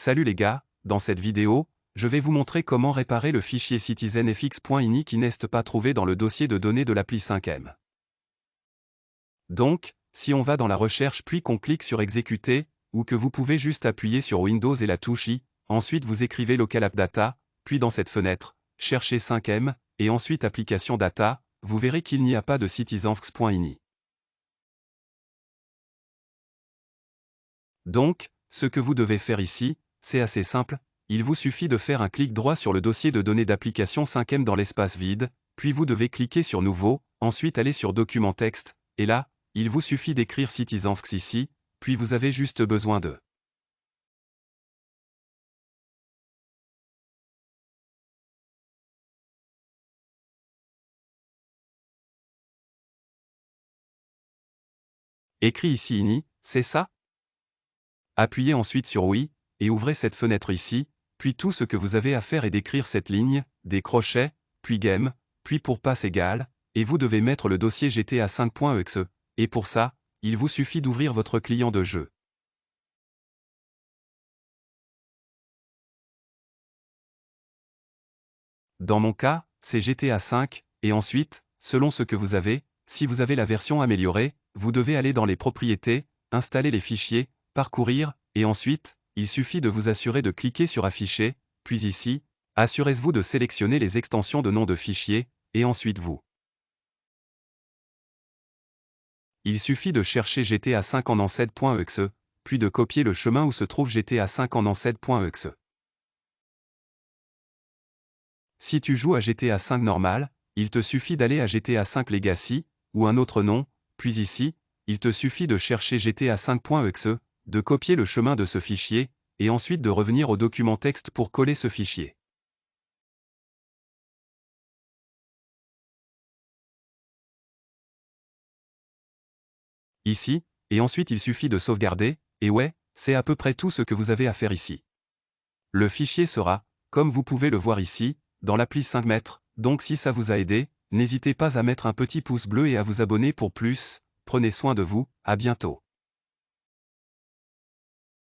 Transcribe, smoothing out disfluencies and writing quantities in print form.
Salut les gars, dans cette vidéo, je vais vous montrer comment réparer le fichier citizenfx.ini qui n'est pas trouvé dans le dossier de données de l'appli 5M. Donc, si on va dans la recherche puis qu'on clique sur exécuter, ou que vous pouvez juste appuyer sur Windows et la touche I, ensuite vous écrivez local app data, puis dans cette fenêtre, cherchez 5M, et ensuite application data, vous verrez qu'il n'y a pas de citizenfx.ini. Donc, ce que vous devez faire ici, c'est assez simple, il vous suffit de faire un clic droit sur le dossier de données d'application 5M dans l'espace vide, puis vous devez cliquer sur Nouveau, ensuite aller sur Document texte, et là, il vous suffit d'écrire citizenfx ici, puis vous avez juste besoin de écrit ici INI, c'est ça? Appuyez ensuite sur Oui, et ouvrez cette fenêtre ici, puis tout ce que vous avez à faire est d'écrire cette ligne, des crochets, puis Game, puis pour passe égale, et vous devez mettre le dossier GTA 5.exe, et pour ça, il vous suffit d'ouvrir votre client de jeu. Dans mon cas, c'est GTA 5, et ensuite, selon ce que vous avez, si vous avez la version améliorée, vous devez aller dans les propriétés, installer les fichiers, parcourir, et ensuite, il suffit de vous assurer de cliquer sur Afficher, puis ici, assurez-vous de sélectionner les extensions de nom de fichiers, et ensuite il suffit de chercher GTA 5 en ancêtre.exe, puis de copier le chemin où se trouve GTA 5 en ancêtre.exe. Si tu joues à GTA 5 normal, il te suffit d'aller à GTA 5 Legacy, ou un autre nom, puis ici, il te suffit de chercher GTA 5.exe, de copier le chemin de ce fichier, et ensuite de revenir au document texte pour coller ce fichier. Ici, et ensuite il suffit de sauvegarder, et ouais, c'est à peu près tout ce que vous avez à faire ici. Le fichier sera, comme vous pouvez le voir ici, dans l'appli 5M, donc si ça vous a aidé, n'hésitez pas à mettre un petit pouce bleu et à vous abonner pour plus, prenez soin de vous, à bientôt.